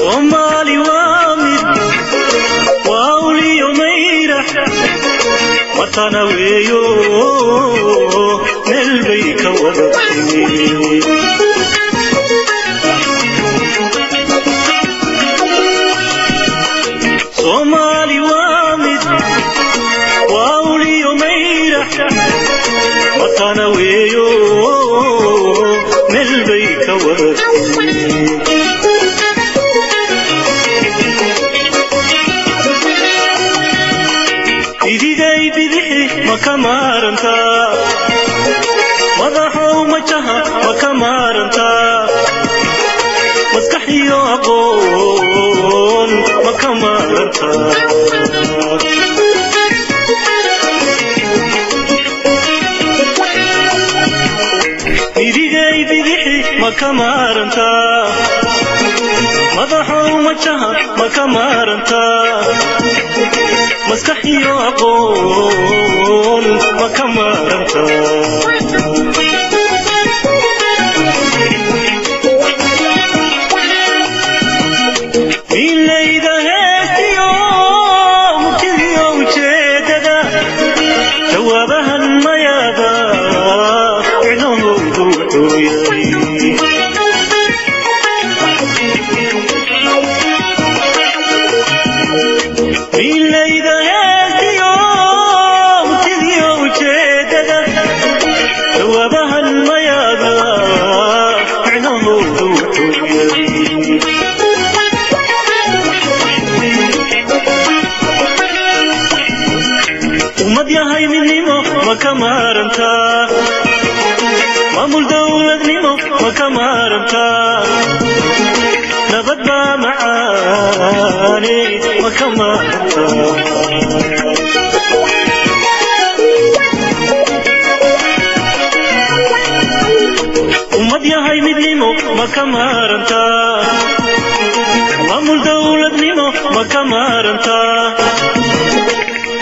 Somali wamid wauli yomeira watana weyo melbeyka wadati Somali wamid wauli yomeira watana weyo melbeyka wadati makamaranta madaxo majaha makamaranta maskaxiyo aqoon makamaranta idigay bidixi makamaranta madaxo majaha makamaranta maskaxiyo aqoon makamaranta milayda heestiyo murtidiyo ujeedada jawaabahan mayaada icnohoodu wuxuu yahay milayda heestiyo murtidiyo ujeedada jawaabahan mayaada icnohoodu wuxuu yahay ummad yahay midnimo makamaranta maamul dowladnimo makamaranta nabad baa macaane makamaranta ummad yahay midnimo makamaranta maamul dowladnimo makamaranta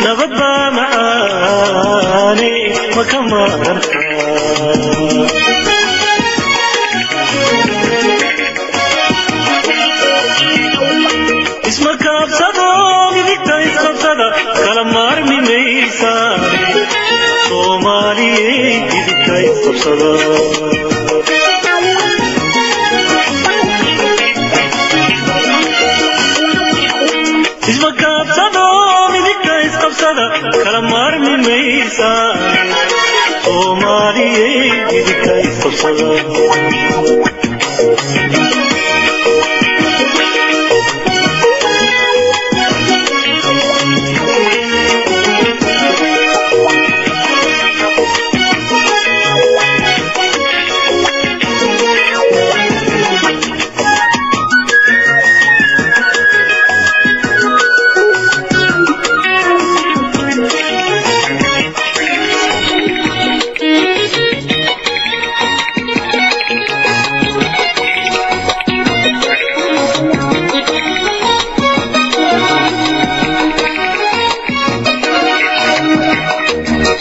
nabad baa macaane makamaranta isma kaabsado midigta isqabsada kala maarmi maysaane soomaaliyey midigta isqabsada isma kaabsado midigta isqabsada kala maarmi maysaane soomaaliyey midigta isqabsada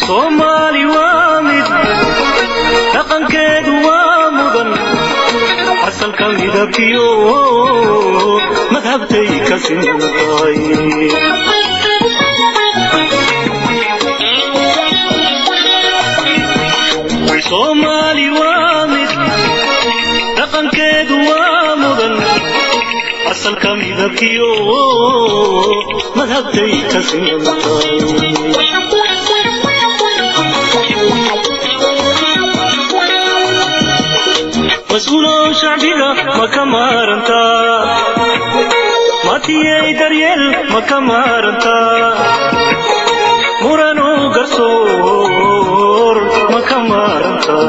Somali wamid dhaqankeedu waa mudan asalka midabkiyo madhabtay ka siman tahay Somali wamid dhaqankeedu waa mudan asalka midabkiyo madhabtay ka siman tahay مسؤولو شعبيغا مكامارنتا ماتيي دريل مكامارنتا مورانو غرسور مكامارنتا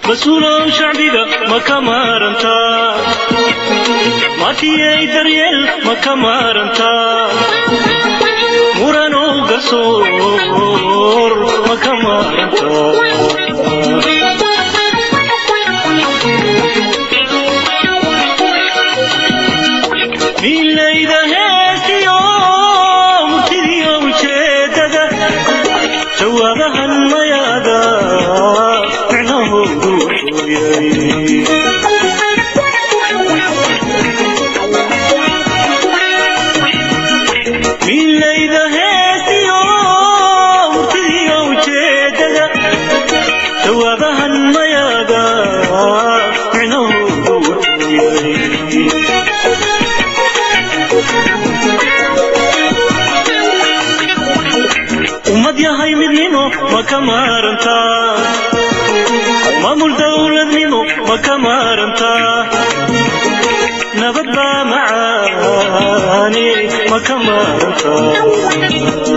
مسؤولو شعبيغا مكامارنتا ماتيي دريل مكامارنتا murano gasor makamaranta milayda heestiyo murtidiyo ujeedada jawaabahan mayaada milayda heesiyo murtidiyo ujeedada jawaabahan mayaga micnahoodu wuxuu yahay ummad yahay midnimo ma ka maarantaa maamul dawladnimo ma ka maarantaa nabad baa macaani ma ka maarantaa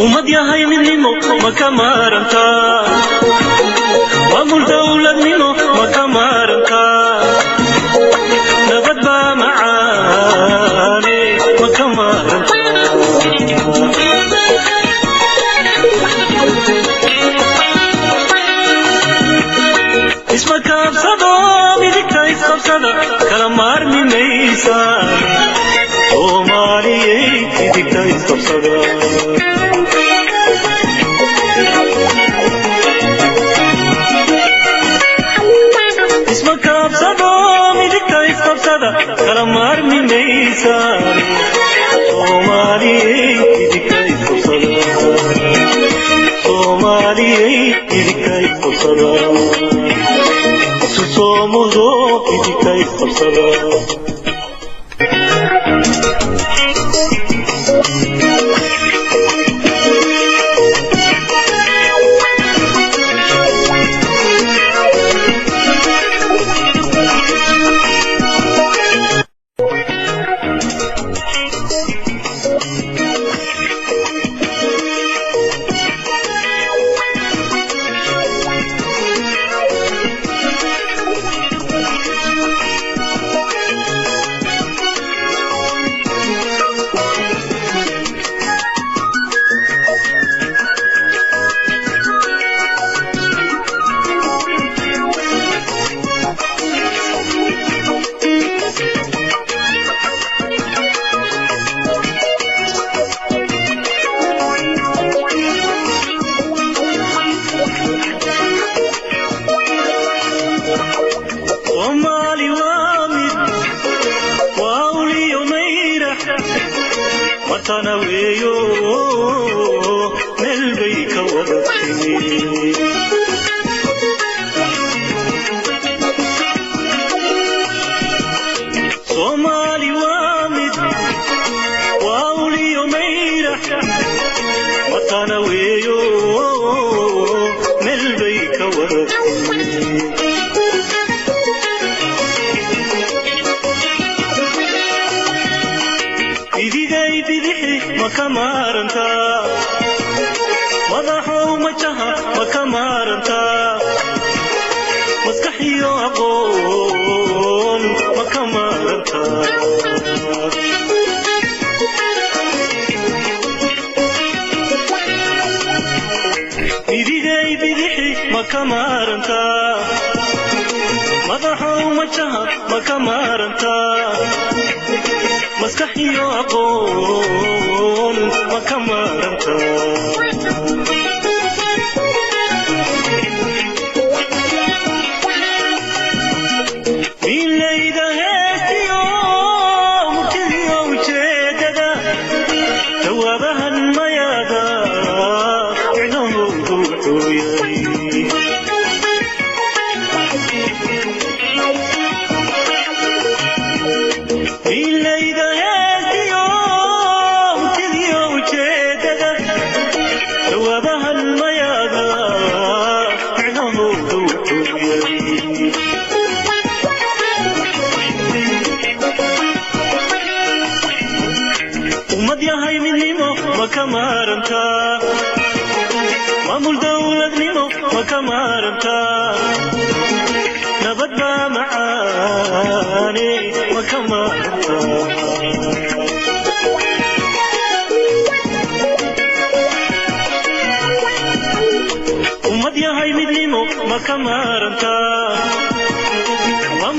ummad yahay midnimo ma ka maarantaa maamul dawladnimo ma ka maarantaa nabad baa macaani ma ka maarantaa isma kaabsado midigta isqabsada kala maarmi maysaan soomaaliyey midigta isqabsada isma kaabsado midigta isqabsada kala maarmi maysaan soomaaliyey midigta isqabsada soomaaliyey midigta isqabsada Somodo idika isqabsada matanaweyo meel bay ka wada timi Soomaali waa mid waa uliyo mayra matanaweyo meel bay ka wada timi idigay bidixi ma ka maarantaa madaxow majaha ma ka maarantaa maskaxiyo aqoon ma ka maarantaa idigay bidixi ma ka maarantaa madaxow majaha ma ka maarantaa maskaxiyo aqoon ma ka maarantaa